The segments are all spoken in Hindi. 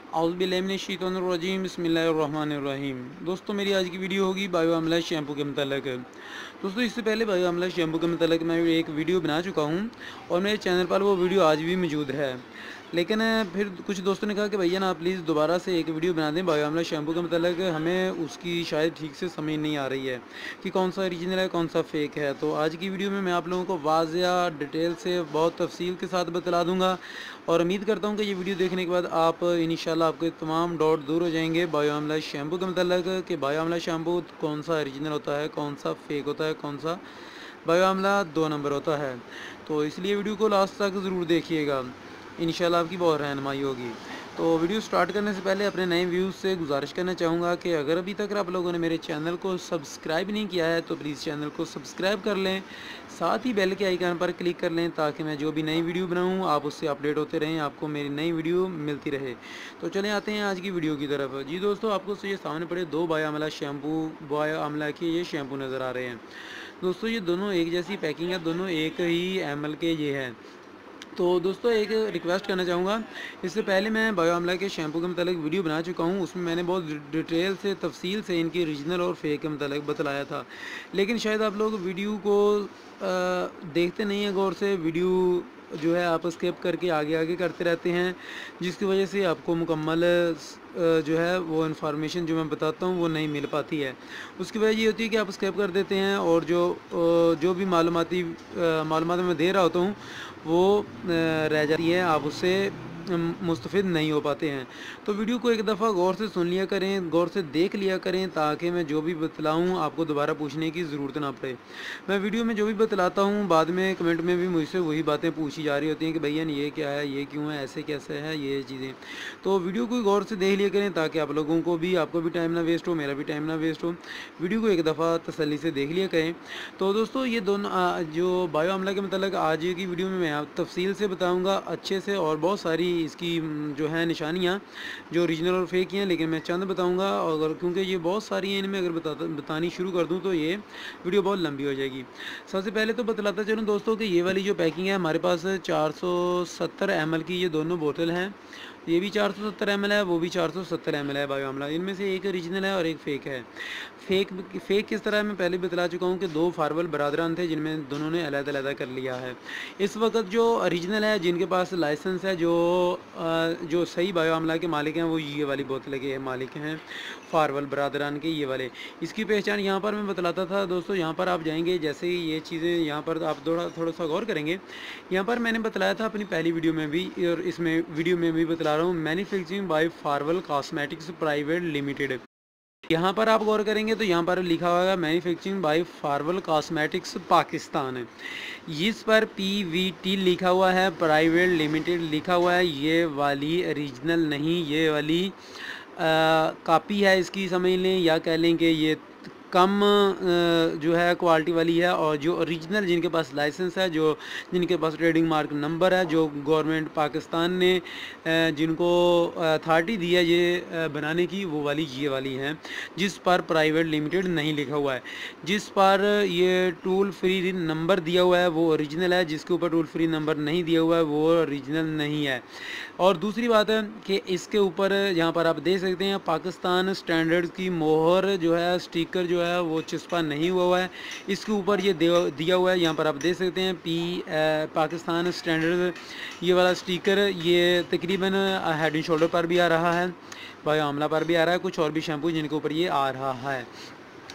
औज़ुबिल्लाहिमिनश्शैतानिर्रजीम बिस्मिल्लाहिर्रहमानिर्रहीम। दोस्तों मेरी आज की वीडियो होगी बायो अमला शैम्पू के मतलब। दोस्तों इससे पहले बायो अमला शैम्पू के मतलब मैं एक वीडियो बना चुका हूँ और मेरे चैनल पर वो वीडियो आज भी मौजूद है। लेकिन फिर कुछ दोस्तों ने कहा कि भैया ना प्लीज़ दोबारा से एक वीडियो बना दें बायो अमला शैम्पू के मतलब, हमें उसकी शायद ठीक से समझ नहीं आ रही है कि कौन सा ओरिजिनल है कौन सा फ़ेक है। तो आज की वीडियो में मैं आप लोगों को वाज़िया डिटेल से बहुत तफसील के साथ बतला दूँगा और उम्मीद करता हूँ कि ये वीडियो देखने के बाद आप इंशाल्लाह आपके तमाम डाउट दूर हो जाएंगे बायो अमला शैम्पू के मतलब कि बायो अमला शैम्पू कौन सा ओरिजिनल होता है, कौन सा फ़ेक होता है, कौन सा बायो अमला 2 नंबर होता है। तो इसलिए वीडियो को लास्ट तक ज़रूर देखिएगा, इंशाल्लाह आपकी बहुत रहनुमाई होगी। तो वीडियो स्टार्ट करने से पहले अपने नए व्यूज़ से गुजारिश करना चाहूँगा कि अगर अभी तक आप लोगों ने मेरे चैनल को सब्सक्राइब नहीं किया है तो प्लीज़ चैनल को सब्सक्राइब कर लें, साथ ही बेल के आइकन पर क्लिक कर लें ताकि मैं जो भी नई वीडियो बनाऊँ आप उससे अपडेट होते रहें, आपको मेरी नई वीडियो मिलती रहे। तो चलें आते हैं आज की वीडियो की तरफ। जी दोस्तों, आपको ये सामने पड़े 2 बायो अमला शैम्पू, बायो अमला के ये शैम्पू नज़र आ रहे हैं। दोस्तों ये दोनों एक जैसी पैकिंग है, दोनों एक ही एमएल के ये हैं। तो दोस्तों एक रिक्वेस्ट करना चाहूँगा, इससे पहले मैं बायो अमला के शैम्पू के मतलब वीडियो बना चुका हूँ, उसमें मैंने बहुत डिटेल से तफसील से इनकी ओरिजिनल और फेक के मतलब बतलाया था। लेकिन शायद आप लोग वीडियो को देखते नहीं हैं गौर से, वीडियो जो है आप स्किप करके आगे आगे करते रहते हैं, जिसकी वजह से आपको मुकम्मल जो है वो इन्फॉर्मेशन जो मैं बताता हूँ वो नहीं मिल पाती है। उसकी वजह ये होती है कि आप स्किप कर देते हैं और जो भी मालूमात मैं दे रहा होता हूँ वो रह जाती है, आप उससे मुस्तफ़िद नहीं हो पाते हैं। तो वीडियो को एक दफ़ा गौर से सुन लिया करें, गौर से देख लिया करें ताकि मैं जो भी बतलाऊँ आपको दोबारा पूछने की ज़रूरत ना पड़े। मैं वीडियो में जो भी बतलाता हूँ बाद में कमेंट में भी मुझसे वही बातें पूछी जा रही होती हैं कि भैया ये क्या है, ये क्यों है, ऐसे कैसे है, ये चीज़ें। तो वीडियो को गौर से देख लिया करें ताकि आप लोगों को भी, आपको भी टाइम ना वेस्ट हो, मेरा भी टाइम ना वेस्ट हो। वीडियो को एक दफ़ा तसल्ली से देख लिया करें। तो दोस्तों ये दोनों जो बायो अमला के मतलब आज की वीडियो में मैं तफसील से बताऊँगा अच्छे से, और बहुत सारी इसकी जो है निशानियाँ जो ओरिजिनल और फेक हैं, लेकिन मैं चंद बताऊँगा। अगर क्योंकि ये बहुत सारी हैं, इनमें अगर बतानी शुरू कर दूँ तो ये वीडियो बहुत लंबी हो जाएगी। सबसे पहले तो बतलाता चलूँ दोस्तों कि ये वाली जो पैकिंग है हमारे पास 470 ml की ये दोनों बोतल हैं। ये भी 470 ml है, वो भी 470 ml है बायो अमला। इनमें से एक ओरिजिनल है और एक फ़ेक है। फ़ेक किस तरह है मैं पहले बतला चुका हूँ कि 2 फार्वल बरादरान थे जिनमें दोनों ने अलग-अलग कर लिया है। इस वक़्त जो ओरिजिनल है, जिनके पास लाइसेंस है, जो सही बायो अमला के मालिक हैं, वो ये वाली बोतल के मालिक हैं, फार्वल बरादरान के ये वाले। इसकी पहचान यहाँ पर मैं बतलाता था दोस्तों, यहाँ पर आप जाएँगे जैसे ही ये चीज़ें यहाँ पर आप थोड़ा-सा गौर करेंगे। यहाँ पर मैंने बतलाया था अपनी पहली वीडियो में भी और इसमें वीडियो में भी बतला रहा हूँ, मैन्युफैक्चरिंग बाय फार्वल कॉस्मेटिक्स प्राइवेट लिमिटेड। यहाँ पर आप गौर करेंगे तो यहाँ पर लिखा हुआ है मैन्युफैक्चरिंग बाय फार्वल कॉस्मेटिक्स पाकिस्तान है। इस पर पीवीटी लिखा हुआ है, प्राइवेट लिमिटेड लिखा हुआ है। ये वाली ओरिजिनल नहीं, ये वाली कॉपी है इसकी, समझ लें, या कह लें कि ये कम जो है क्वालिटी वाली है। और जो ओरिजिनल जिनके पास लाइसेंस है, जिनके पास ट्रेडिंग मार्क नंबर है, जो गवर्नमेंट पाकिस्तान ने जिनको अथॉरिटी दी है ये बनाने की, वो वाली ये वाली हैं, जिस पर प्राइवेट लिमिटेड नहीं लिखा हुआ है। जिस पर ये टोल फ्री नंबर दिया हुआ है वो ओरिजिनल है, जिसके ऊपर टोल फ्री नंबर नहीं दिया हुआ है वो ओरिजिनल नहीं है। और दूसरी बात है कि इसके ऊपर यहाँ पर आप देख सकते हैं पाकिस्तान स्टैंडर्ड्स की मोहर जो है, स्टिकर जो है वो चिस्पा नहीं हुआ है। इसके ऊपर ये दिया हुआ है, यहाँ पर आप देख सकते हैं पाकिस्तान स्टैंडर्ड ये वाला स्टिकर। ये तकरीबन हेड एंड शोल्डर पर भी आ रहा है, बायो अमला पर भी आ रहा है, कुछ और भी शैम्पू जिनके ऊपर ये आ रहा है।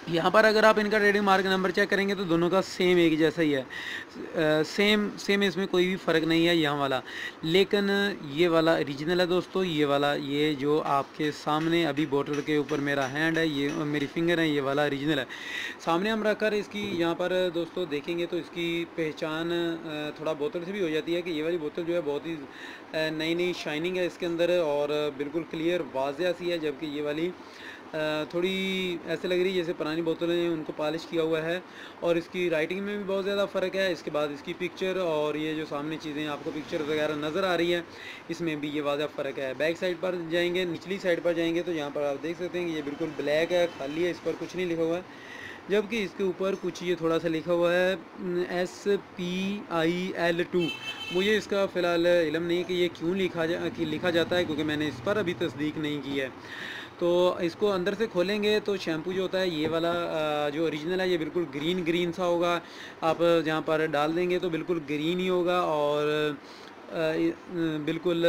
यहाँ पर अगर आप इनका ट्रेडिंग मार्क नंबर चेक करेंगे तो दोनों का सेम एक जैसा ही है, सेम इसमें कोई भी फ़र्क नहीं है यहाँ वाला। लेकिन ये वाला ओरिजिनल है दोस्तों, ये वाला, ये जो आपके सामने अभी बोतल के ऊपर मेरा हैंड है, ये मेरी फिंगर है, ये वाला ओरिजिनल है। सामने हम रखकर इसकी यहाँ पर दोस्तों देखेंगे तो इसकी पहचान थोड़ा बोतल से भी हो जाती है कि ये वाली बोतल जो है बहुत ही नई नई शाइनिंग है इसके अंदर और बिल्कुल क्लियर वाज़िया सी है, जबकि ये वाली थोड़ी ऐसे लग रही है जैसे पुरानी बोतलें हैं उनको पॉलिश किया हुआ है। और इसकी राइटिंग में भी बहुत ज़्यादा फ़र्क है। इसके बाद इसकी पिक्चर और ये जो सामने चीज़ें आपको पिक्चर वगैरह नज़र आ रही है, इसमें भी ये वाज़ा फ़र्क है। बैक साइड पर जाएंगे, निचली साइड पर जाएंगे तो यहाँ पर आप देख सकते हैं कि ये बिल्कुल ब्लैक है, खाली है, इस पर कुछ नहीं लिखा हुआ है। जबकि इसके ऊपर कुछ ये थोड़ा सा लिखा हुआ है SPIL2। मुझे इसका फ़िलहाल इल्म नहीं है कि ये क्यों लिखा जाता है, क्योंकि मैंने इस पर अभी तस्दीक नहीं की है। तो इसको अंदर से खोलेंगे तो शैम्पू जो होता है ये वाला जो ओरिजिनल है ये बिल्कुल ग्रीन ग्रीन सा होगा। आप जहाँ पर डाल देंगे तो बिल्कुल ग्रीन ही होगा और बिल्कुल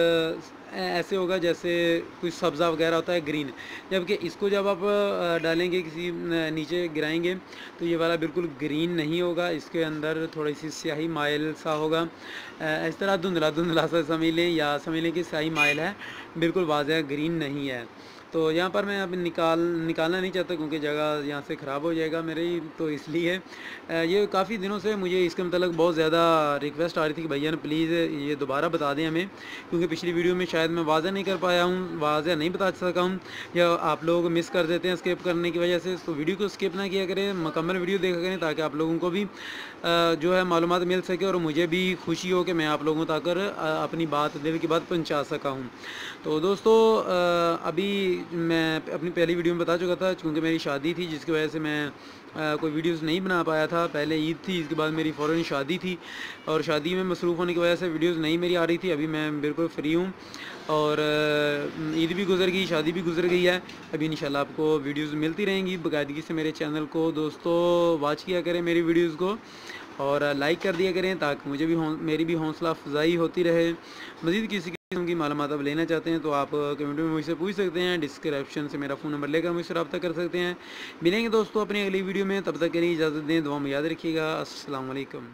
ऐसे होगा जैसे कोई सब्ज़ा वगैरह होता है ग्रीन। जबकि इसको जब आप डालेंगे किसी नीचे गिराएंगे तो ये वाला बिल्कुल ग्रीन नहीं होगा, इसके अंदर थोड़ी सी स्याही माइल सा होगा। इस तरह धुंधला धुंधला सा समझ लें या समझ लें कि स्याही माइल है, बिल्कुल वाज़ह ग्रीन नहीं है। तो यहाँ पर मैं अब निकालना नहीं चाहता क्योंकि जगह यहाँ से ख़राब हो जाएगा मेरी, तो इसलिए ये काफ़ी दिनों से मुझे इसके मतलब बहुत ज़्यादा रिक्वेस्ट आ रही थी कि भैया प्लीज़ ये दोबारा बता दें हमें, क्योंकि पिछली वीडियो में शायद मैं वाज़ह नहीं कर पाया हूँ, वाज़ह नहीं बता सका हूँ, या आप लोग मिस कर देते हैं स्किप करने की वजह से। तो वीडियो को स्किप ना किया करें, मुकम्मल वीडियो देखा करें ताकि आप लोगों को भी जो है मालूमात मिल सके और मुझे भी खुशी हो कि मैं आप लोगों तक अपनी बात, दिल की बात पहुँचा सका हूँ। तो दोस्तों अभी मैं अपनी पहली वीडियो में बता चुका था, क्योंकि मेरी शादी थी जिसकी वजह से मैं कोई वीडियोस नहीं बना पाया था। पहले ईद थी, इसके बाद मेरी फ़ौरन शादी थी और शादी में मसरूफ़ होने की वजह से वीडियोस नहीं मेरी आ रही थी। अभी मैं बिल्कुल फ्री हूँ और ईद भी गुजर गई, शादी भी गुजर गई है। अभी इंशाल्लाह आपको वीडियोस मिलती रहेंगी बाकायदगी से। मेरे चैनल को दोस्तों वॉच किया करें मेरी वीडियोज़ को और लाइक कर दिया करें ताकि मुझे भी मेरी भी हौसला अफजाई होती रहे। मज़ीद किसी किस्म की मालूमात आप लेना चाहते हैं तो आप कमेंट में मुझसे पूछ सकते हैं, डिस्क्रिप्शन से मेरा फ़ोन नंबर लेकर मुझसे रब्ता कर सकते हैं। मिलेंगे दोस्तों अपनी अगली वीडियो में, तब तक के लिए इजाज़त दें, दुआ में याद रखिएगा। अस्सलाम वालेकुम।